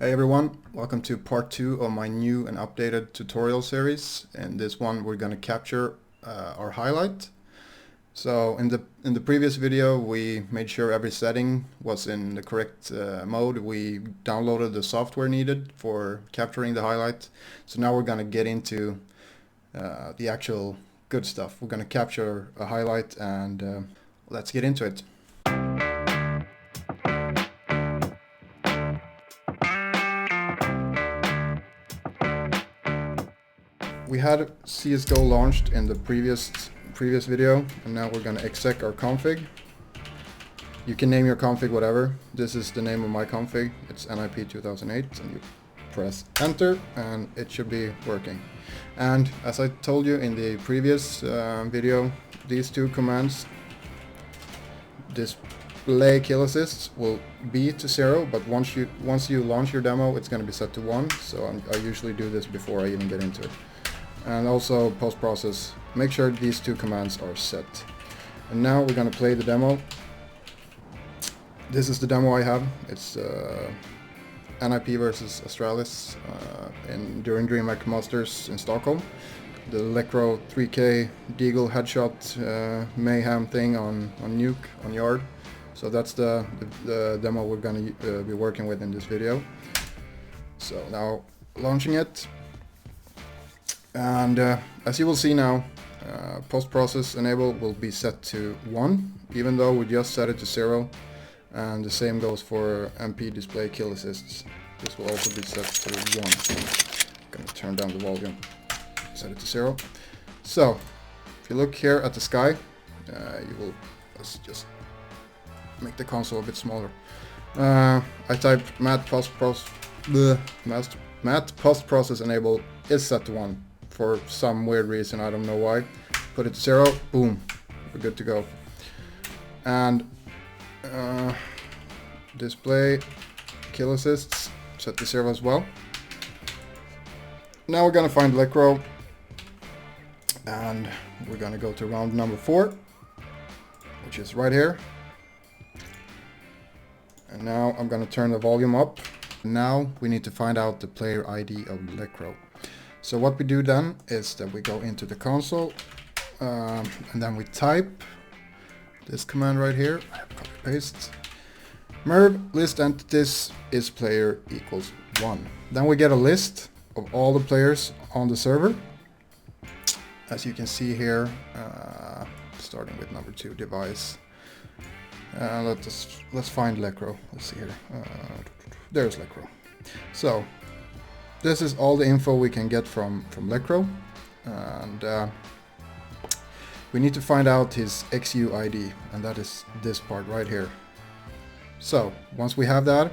Hey everyone, welcome to part 2 of my new and updated tutorial series. In this one we're going to capture our highlight. So in the previous video we made sure every setting was in the correct mode. We downloaded the software needed for capturing the highlight. So now we're going to get into the actual good stuff. We're going to capture a highlight and let's get into it. We had CSGO launched in the previous video, and now we're going to exec our config. You can name your config whatever. This is the name of my config. It's NIP 2008, and you press enter and it should be working. And as I told you in the previous video, these two commands, display kill assists, will be to 0, but once you launch your demo it's going to be set to 1. So I usually do this before I even get into it. And also post-process, make sure these two commands are set. And now we're going to play the demo. This is the demo I have. It's NIP versus Astralis during DreamHack Masters in Stockholm. The Lecro 3K Deagle headshot mayhem thing on Nuke on Yard. So that's the demo we're going to be working with in this video. So now launching it. And as you will see now, post-process enable will be set to 1, even though we just set it to 0. And the same goes for MP display kill assists. This will also be set to 1. I'm going to turn down the volume, set it to 0. So, if you look here at the sky, let's just make the console a bit smaller. I typed mat post-process enable is set to 1. For some weird reason, I don't know why. Put it to 0, boom, we're good to go. And display kill assists set to 0 as well. Now we're gonna find Lecro, and we're gonna go to round number 4, which is right here. And now I'm gonna turn the volume up. Now we need to find out the player ID of Lecro. So what we do then is that we go into the console and then we type this command right here, copy paste, merv list entities is player equals 1. Then we get a list of all the players on the server. As you can see here, starting with number 2 device. Let's find Lecro. Let's see here. There's Lecro. So this is all the info we can get from Lecro, and we need to find out his XU ID, and that is this part right here. So once we have that,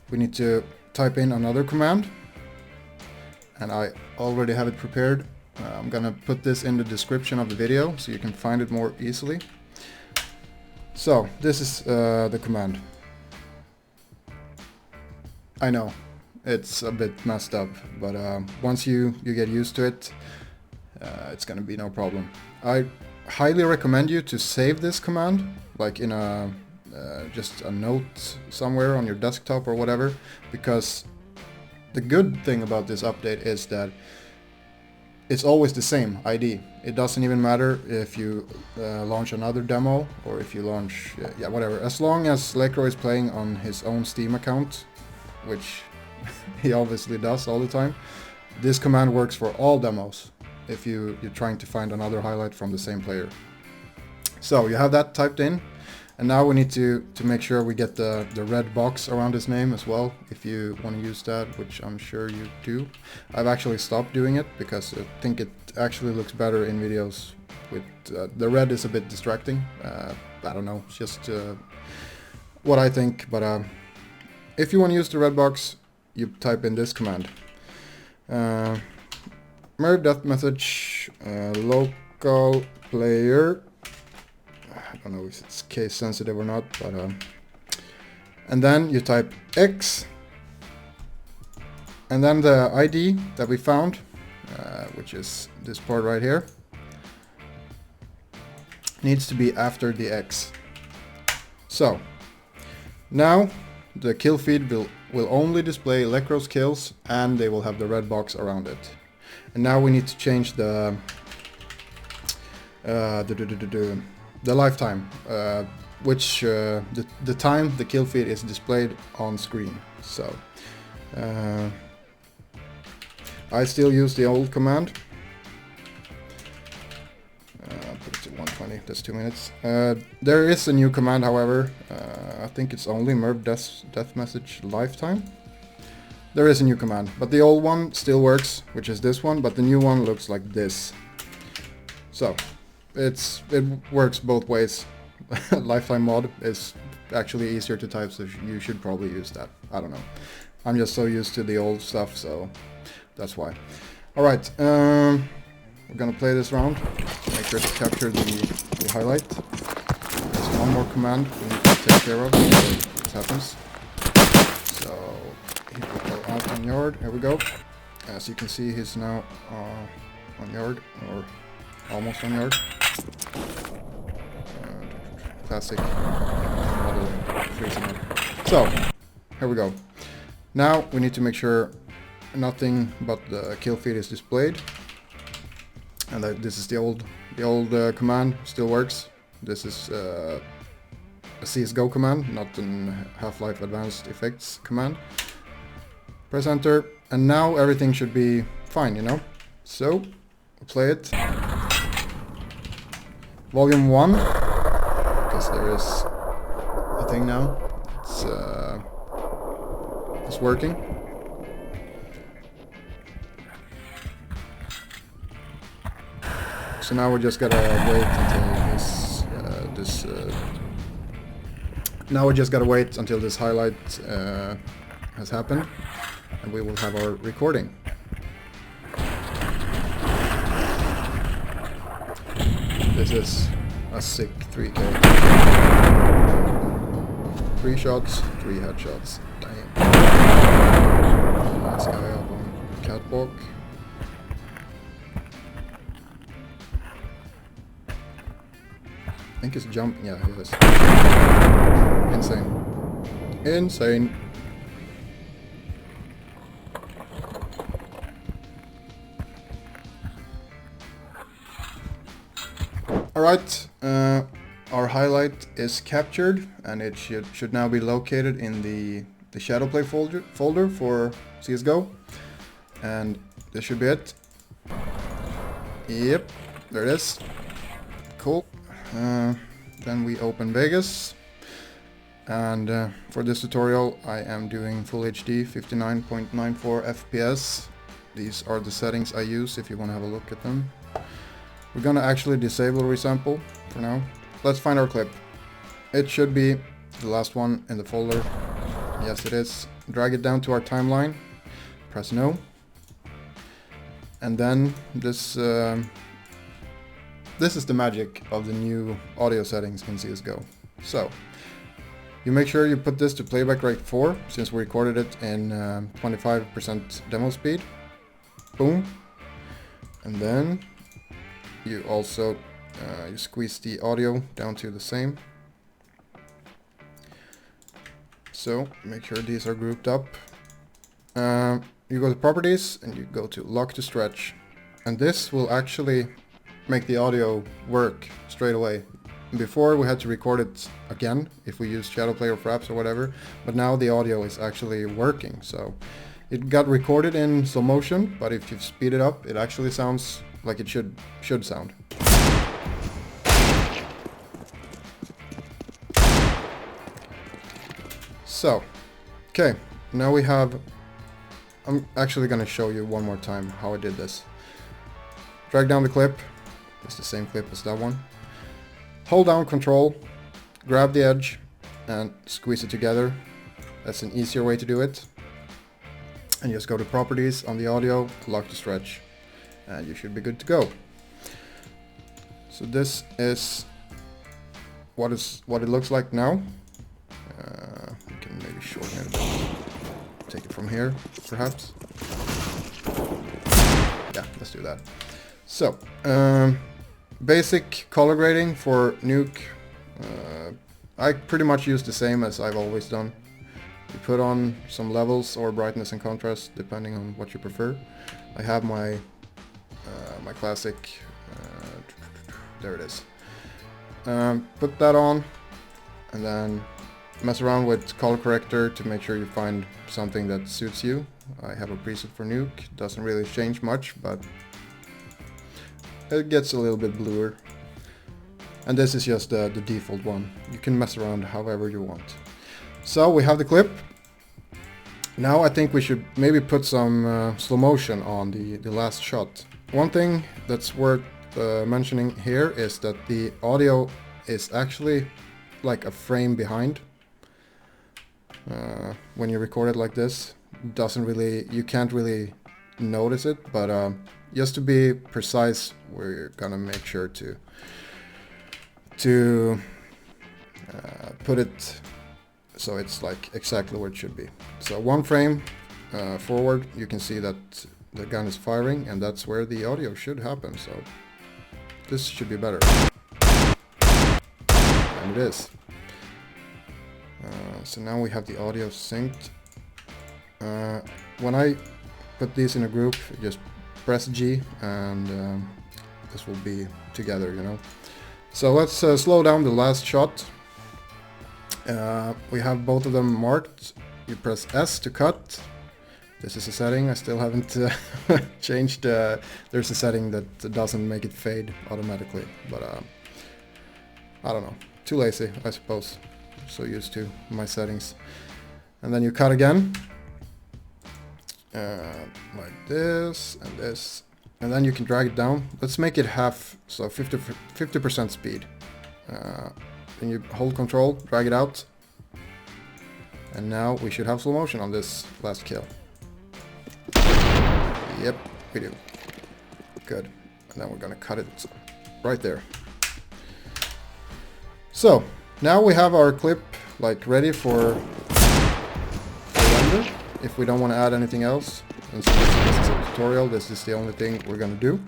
we need to type in another command, and I already have it prepared. I'm gonna put this in the description of the video so you can find it more easily. So this is the command. I know it's a bit messed up, but once you get used to it, it's gonna be no problem. I highly recommend you to save this command, like in a just a note somewhere on your desktop or whatever, because the good thing about this update is that it's always the same ID. It doesn't even matter if you launch another demo or if you launch, yeah, whatever. As long as Lecro is playing on his own Steam account, which he obviously does all the time, this command works for all demos if you're trying to find another highlight from the same player. So you have that typed in, and now we need to make sure we get the red box around his name as well, if you want to use that, which I'm sure you do. I've actually stopped doing it because I think it actually looks better in videos with the red is a bit distracting. I don't know, it's just what I think, but if you want to use the red box, you type in this command. Merge dot message local player. I don't know if it's case sensitive or not, but and then you type X, and then the ID that we found, which is this part right here, needs to be after the X. So now the kill feed will will only display Electro's kills, and they will have the red box around it. And now we need to change the lifetime, which the time the kill feed is displayed on screen. So I still use the old command. Put it to 120, that's 2 minutes. There is a new command, however. I think it's only Merv death message lifetime. There is a new command, but the old one still works, which is this one, but the new one looks like this. So it works both ways. Lifetime mod is actually easier to type, so you should probably use that. I don't know. I'm just so used to the old stuff, so that's why. Alright, we're gonna play this round. Make sure to capture the highlight. There's one more command we need to take care of before this happens. So he will go out on yard. Here we go. As you can see, he's now on yard, or almost on yard. Classic modeling freezing up. So here we go. Now we need to make sure nothing but the kill feed is displayed, and that this is the old command still works. This is a CSGO command, not an Half-Life Advanced Effects command. Press enter, and now everything should be fine, you know. So play it. Volume 1, because there is a thing now. It's working. So now we just gotta wait until this highlight has happened, and we will have our recording. This is a sick 3K. 3 shots, 3 headshots. Damn. Nice guy up on catwalk. I think it's jumping. Yeah, he is. Insane. Insane. Alright, our highlight is captured, and it should now be located in the Shadowplay folder for CSGO. And this should be it. Yep, there it is. Cool. Then we open Vegas, and for this tutorial I am doing Full HD 59.94 FPS. These are the settings I use if you want to have a look at them. We're gonna actually disable resample for now. Let's find our clip. It should be the last one in the folder. Yes, it is. Drag it down to our timeline, press no, and then this is the magic of the new audio settings in CSGO. So you make sure you put this to playback rate 4, since we recorded it in 25% demo speed. Boom. And then you also you squeeze the audio down to the same. So make sure these are grouped up. You go to properties and you go to lock to stretch, and this will actually make the audio work straight away. Before we had to record it again if we used Shadowplay or Fraps or whatever, but now the audio is actually working. So it got recorded in slow motion, but if you speed it up, it actually sounds like it should sound. So, okay, now we have, I'm actually gonna show you one more time how I did this. Drag down the clip, it's the same clip as that one. Hold down Control, grab the edge, and squeeze it together. That's an easier way to do it. And just go to Properties on the audio, lock to stretch, and you should be good to go. So this is what it looks like now. We can maybe shorten it a bit. Take it from here, perhaps. Yeah, let's do that. So, basic color grading for Nuke. I pretty much use the same as I've always done. You put on some levels or brightness and contrast depending on what you prefer. I have my my classic, there it is. Put that on and then mess around with color corrector to make sure you find something that suits you. I have a preset for Nuke, doesn't really change much, but it gets a little bit bluer. And this is just the default one. You can mess around however you want. So we have the clip. Now I think we should maybe put some slow motion on the last shot. One thing that's worth mentioning here is that the audio is actually like a frame behind. When you record it like this, you can't really notice it, but just to be precise, we're gonna make sure to put it so it's like exactly where it should be. So one frame forward, you can see that the gun is firing, and that's where the audio should happen. So this should be better, and it is. So now we have the audio synced. When I put these in a group, just press G and this will be together, you know. So let's slow down the last shot. We have both of them marked. You press S to cut. This is a setting I still haven't changed. There's a setting that doesn't make it fade automatically, but I don't know. Too lazy, I suppose. So used to my settings. And then you cut again. Like this and this. And then you can drag it down. Let's make it half, so 50% speed. Then you hold control, drag it out. And now we should have slow motion on this last kill. Yep, we do. Good. And then we're gonna cut it right there. So, now we have our clip like ready for render. If we don't want to add anything else, and since this is a tutorial, this is the only thing we're gonna do.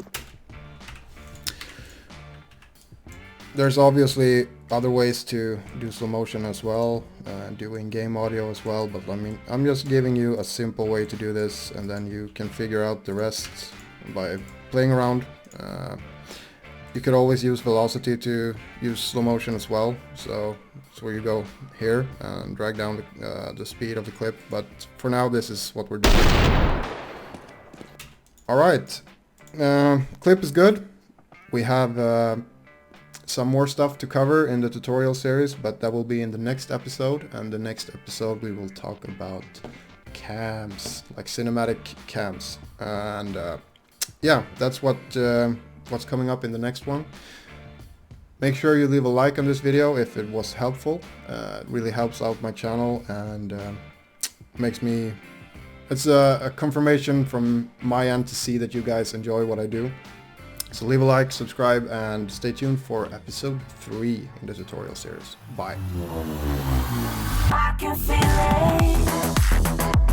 There's obviously other ways to do slow motion as well, do in-game audio as well, but I mean, I'm just giving you a simple way to do this, and then you can figure out the rest by playing around. You could always use velocity to use slow motion as well, so it's where you go here and drag down the speed of the clip, but for now this is what we're doing. Alright, clip is good. We have some more stuff to cover in the tutorial series, but that will be in the next episode, and the next episode we will talk about cams, like cinematic cams, and yeah, that's what's coming up in the next one. Make sure you leave a like on this video if it was helpful. It really helps out my channel, and makes me, it's a confirmation from my end to see that you guys enjoy what I do. So leave a like, subscribe, and stay tuned for episode 3 in the tutorial series. Bye. I can feel it.